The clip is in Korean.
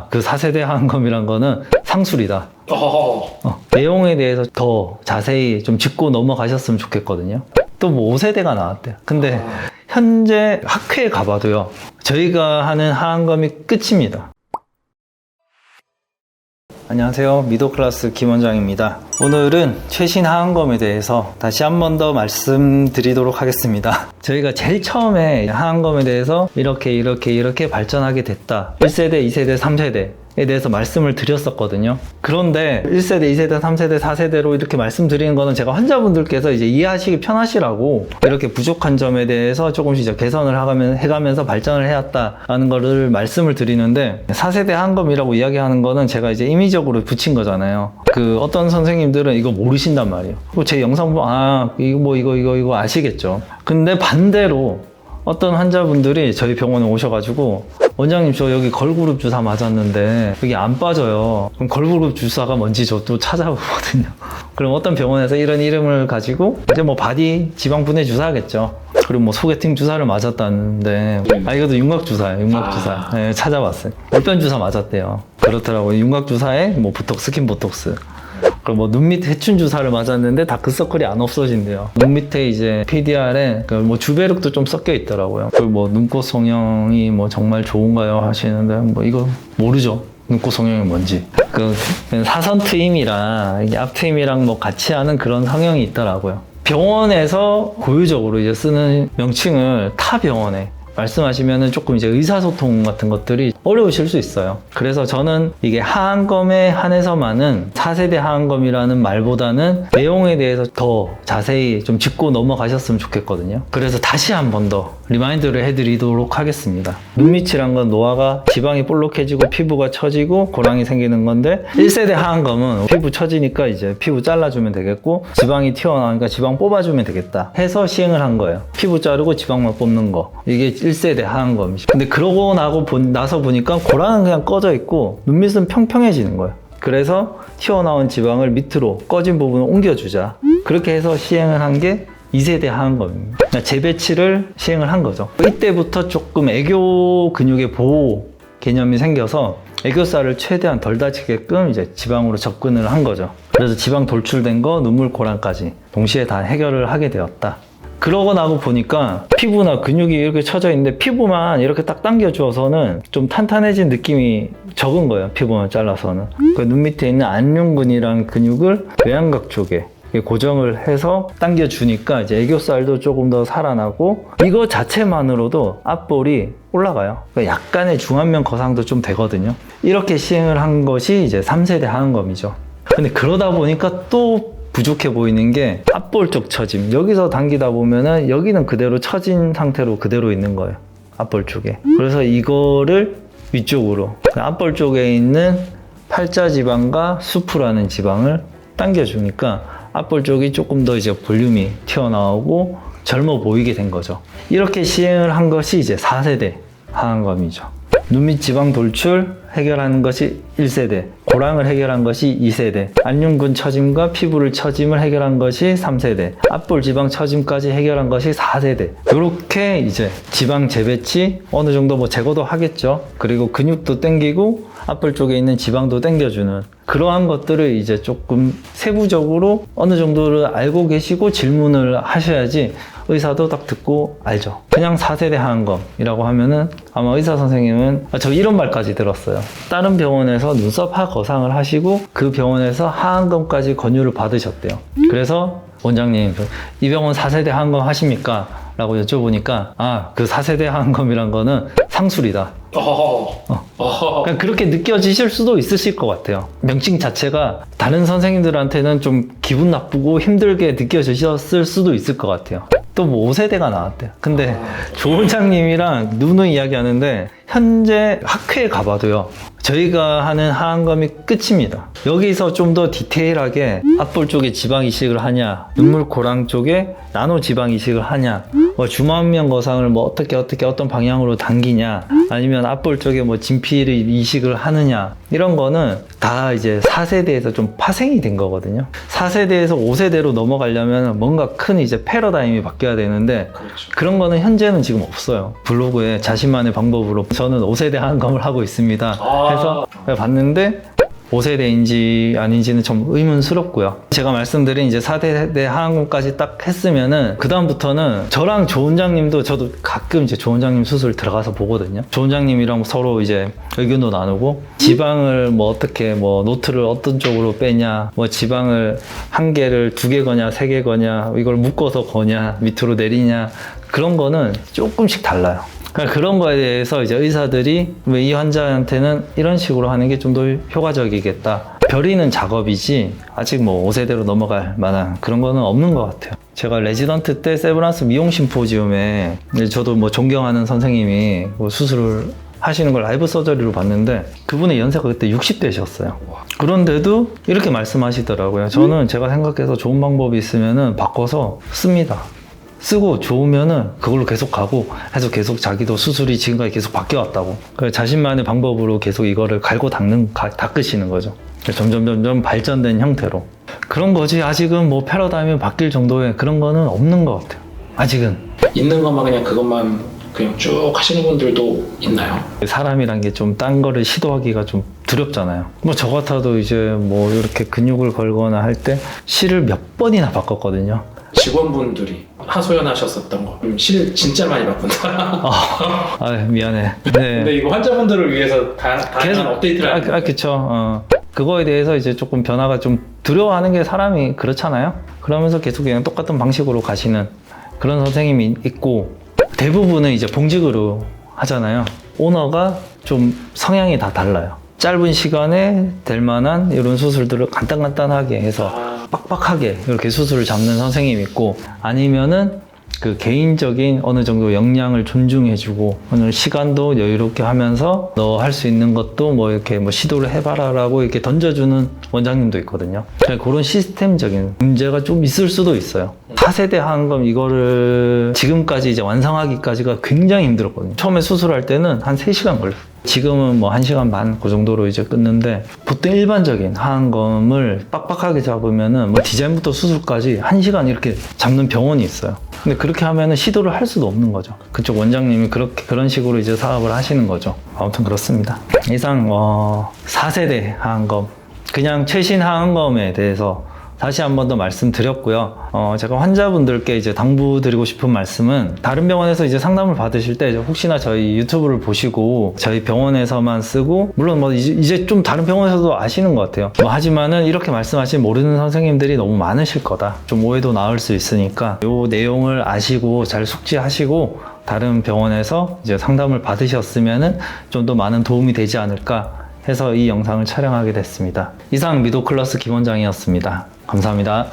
그 4세대 하한검이란 거는 상술이다. 내용에 대해서 더 자세히 좀 짚고 넘어가셨으면 좋겠거든요. 또 뭐 5세대가 나왔대요. 근데 현재 학회에 가봐도요, 저희가 하는 하한검이 끝입니다. 안녕하세요. 미도클래스 김원장입니다. 오늘은 최신 하한검에 대해서 다시 한 번 더 말씀드리도록 하겠습니다. 저희가 제일 처음에 하한검에 대해서 이렇게 발전하게 됐다. 1세대, 2세대, 3세대에 대해서 말씀을 드렸었거든요. 그런데 1세대, 2세대, 3세대, 4세대로 이렇게 말씀드리는 거는 제가 환자분들께서 이제 이해하시기 편하시라고 이렇게 부족한 점에 대해서 조금씩 이제 개선을 해가면서 발전을 해왔다라는 거를 말씀을 드리는데, 4세대 하한검이라고 이야기하는 거는 제가 이제 임의적으로 붙인 거잖아요. 어떤 선생님들은 이거 모르신단 말이에요. 제 영상 보면 이거 아시겠죠. 근데 반대로 어떤 환자분들이 저희 병원에 오셔가지고, 원장님 저 여기 걸그룹 주사 맞았는데 여기 안 빠져요. 그럼 걸그룹 주사가 뭔지 저 또 찾아보거든요. 그럼 어떤 병원에서 이런 이름을 가지고 이제 뭐 바디 지방 분해 주사겠죠. 그리고 뭐 소개팅 주사를 맞았다는데, 이것도 윤곽 주사예요. 윤곽 주사. 네, 찾아봤어요. 물변 주사 맞았대요. 그렇더라고요. 윤곽 주사에 뭐 보톡스, 스킨 보톡스. 그리고 뭐 눈 밑 해춘 주사를 맞았는데 다크서클이 안 없어진대요. 눈 밑에 이제 PDR에 뭐 주베륵도 좀 섞여 있더라고요. 그리고 뭐 눈꽃 성형이 뭐 정말 좋은가요 하시는데, 뭐 이거 모르죠. 눈꽃 성형이 뭔지. 사선 트임이랑 앞 트임이랑 뭐 같이 하는 그런 성형이 있더라고요. 병원에서 고유적으로 이제 쓰는 명칭을 타 병원에 말씀하시면은 조금 이제 의사소통 같은 것들이 어려우실 수 있어요. 그래서 저는 이게 하한검에 한해서만은 4세대 하한검이라는 말보다는 내용에 대해서 더 자세히 좀 짚고 넘어가셨으면 좋겠거든요. 그래서 다시 한 번 더 리마인드를 해드리도록 하겠습니다. 눈밑이란 건 노화가 지방이 볼록해지고 피부가 처지고 고랑이 생기는 건데, 1세대 하한검은 피부 처지니까 이제 피부 잘라주면 되겠고, 지방이 튀어나오니까 지방 뽑아주면 되겠다 해서 시행을 한 거예요. 피부 자르고 지방만 뽑는 거. 이게 1세대 하한검이죠. 근데 그러고 나서 보니까 고랑은 그냥 꺼져 있고 눈밑은 평평해지는 거예요. 그래서 튀어나온 지방을 밑으로 꺼진 부분을 옮겨주자. 그렇게 해서 시행을 한 게 2세대 하한검입니다. 재배치를 시행을 한 거죠. 이때부터 조금 애교 근육의 보호 개념이 생겨서 애교살을 최대한 덜 다치게끔 이제 지방으로 접근을 한 거죠. 그래서 지방 돌출된 거, 눈물, 고랑까지 동시에 다 해결을 하게 되었다. 그러고 나고 보니까 피부나 근육이 이렇게 처져 있는데 피부만 이렇게 딱 당겨주어서는 좀 탄탄해진 느낌이 적은 거예요. 피부만 잘라서는. 눈 밑에 있는 안륜근이라는 근육을 외양각 쪽에 고정을 해서 당겨주니까 이제 애교살도 조금 더 살아나고, 이거 자체만으로도 앞볼이 올라가요. 그러니까 약간의 중안면 거상도 좀 되거든요. 이렇게 시행을 한 것이 이제 3세대 하한검이죠. 근데 그러다 보니까 또 부족해 보이는 게 앞볼 쪽 처짐. 여기서 당기다 보면은 여기는 그대로 처진 상태로 그대로 있는 거예요. 앞볼 쪽에. 그래서 이거를 위쪽으로, 앞볼 쪽에 있는 팔자 지방과 수프라는 지방을 당겨주니까 앞볼 쪽이 조금 더 이제 볼륨이 튀어나오고 젊어 보이게 된 거죠. 이렇게 시행을 한 것이 이제 4세대 하한검이죠. 눈밑 지방 돌출 해결하는 것이 1세대, 고랑을 해결한 것이 2세대, 안륜근 처짐과 피부를 처짐을 해결한 것이 3세대, 앞볼 지방 처짐까지 해결한 것이 4세대. 이렇게 이제 지방 재배치 어느 정도 뭐 제거도 하겠죠. 그리고 근육도 당기고 앞볼 쪽에 있는 지방도 당겨주는 그러한 것들을 이제 조금 세부적으로 어느 정도를 알고 계시고 질문을 하셔야지 의사도 딱 듣고 알죠. 그냥 4세대 하한검이라고 하면은 아마 의사 선생님은, 저 이런 말까지 들었어요. 다른 병원에서 눈썹 하 거상을 하시고 그 병원에서 하한검까지 권유를 받으셨대요. 그래서 원장님, 이 병원 4세대 하한검 하십니까? 라고 여쭤보니까, 그 4세대 하한검이란 거는 상술이다. 그러니까 그렇게 느껴지실 수도 있으실 것 같아요. 명칭 자체가 다른 선생님들한테는 좀 기분 나쁘고 힘들게 느껴지셨을 수도 있을 것 같아요. 또 뭐 5세대가 나왔대요. 근데 조 원장님이랑 누누이 이야기하는데, 현재 학회에 가봐도요, 저희가 하는 하한검이 끝입니다. 여기서 좀 더 디테일하게 앞볼 쪽에 지방 이식을 하냐, 눈물 고랑 쪽에 나노 지방 이식을 하냐, 뭐 중안면 거상을 뭐 어떻게 어떤 방향으로 당기냐, 아니면 앞볼 쪽에 뭐 진피를 이식을 하느냐, 이런 거는 다 이제 4세대에서 좀 파생이 된 거거든요. 4세대에서 5세대로 넘어가려면 뭔가 큰 이제 패러다임이 바뀌어야 되는데, 그렇죠. 그런 거는 현재는 지금 없어요. 블로그에 자신만의 방법으로 저는 5세대 하한검을 하고 있습니다 해서 봤는데 5세대인지 아닌지는 좀 의문스럽고요. 제가 말씀드린 이제 4세대 하안검까지 딱 했으면은 그다음부터는 저랑 조 원장님도 저도 가끔 이제 조 원장님 수술 들어가서 보거든요. 조 원장님이랑 서로 이제 의견도 나누고 지방을 뭐 어떻게 뭐 노트를 어떤 쪽으로 빼냐, 뭐 지방을 한 개를 2개 거냐 3개 거냐, 이걸 묶어서 거냐 밑으로 내리냐, 그런 거는 조금씩 달라요. 그러니까 그런 거에 대해서 이제 의사들이 왜 이 환자한테는 이런 식으로 하는 게 좀 더 효과적이겠다. 벼리는 작업이지 아직 뭐 5세대로 넘어갈 만한 그런 거는 없는 것 같아요. 제가 레지던트 때 세브란스 미용 심포지움에 저도 뭐 존경하는 선생님이 뭐 수술을 하시는 걸 라이브 서저리로 봤는데 그분의 연세가 그때 60대셨어요. 그런데도 이렇게 말씀하시더라고요. 저는 제가 생각해서 좋은 방법이 있으면은 바꿔서 씁니다. 쓰고 좋으면은 그걸로 계속 가고 해서 계속 자기도 수술이 지금까지 계속 바뀌어왔다고. 자신만의 방법으로 계속 이거를 갈고 닦으시는 거죠. 점점 발전된 형태로. 그런 거지 아직은 뭐 패러다임이 바뀔 정도의 그런 거는 없는 것 같아요. 아직은. 있는 것만 그냥 그것만 그냥 쭉 하시는 분들도 있나요? 사람이란 게 좀 딴 거를 시도하기가 좀 두렵잖아요. 뭐 저 같아도 이제 뭐 이렇게 근육을 걸거나 할 때 실을 몇 번이나 바꿨거든요. 직원분들이 하소연하셨었던 거 실 진짜 많이 바꾼다. 미안해. 네. 근데 이거 환자분들을 위해서 계속 업데이트를 하는 거예요. 그쵸. 그거에 대해서 이제 조금 변화가 좀 두려워하는 게 사람이 그렇잖아요. 그러면서 계속 그냥 똑같은 방식으로 가시는 그런 선생님이 있고, 대부분은 이제 봉직으로 하잖아요. 오너가 좀 성향이 다 달라요. 짧은 시간에 될 만한 이런 수술들을 간단하게 해서 빡빡하게 이렇게 수술을 잡는 선생님이 있고, 아니면은 그 개인적인 어느 정도 역량을 존중해주고 어느 시간도 여유롭게 하면서 너 할 수 있는 것도 뭐 이렇게 뭐 시도를 해봐라라고 이렇게 던져주는 원장님도 있거든요. 그런 시스템적인 문제가 좀 있을 수도 있어요. 4세대 하안검 이거를 지금까지 이제 완성하기까지가 굉장히 힘들었거든요. 처음에 수술할 때는 한 3시간 걸렸어요. 지금은 뭐 1시간 반 그 정도로 이제 끊는데, 보통 일반적인 하안검을 빡빡하게 잡으면은 뭐 디자인부터 수술까지 1시간 이렇게 잡는 병원이 있어요. 근데 그렇게 하면은 시도를 할 수도 없는 거죠. 그쪽 원장님이 그런 식으로 이제 사업을 하시는 거죠. 아무튼 그렇습니다. 이상 4세대 하안검, 그냥 최신 하안검에 대해서 다시 한 번 더 말씀드렸고요. 제가 환자분들께 이제 당부드리고 싶은 말씀은, 다른 병원에서 이제 상담을 받으실 때 혹시나 저희 유튜브를 보시고 저희 병원에서만 쓰고, 물론 뭐 이제 좀 다른 병원에서도 아시는 것 같아요. 하지만은 이렇게 말씀하시면 모르는 선생님들이 너무 많으실 거다. 좀 오해도 나올 수 있으니까 요 내용을 아시고 잘 숙지하시고 다른 병원에서 이제 상담을 받으셨으면은 좀 더 많은 도움이 되지 않을까 해서 이 영상을 촬영하게 됐습니다. 이상 미도클러스 김원장이었습니다. 감사합니다.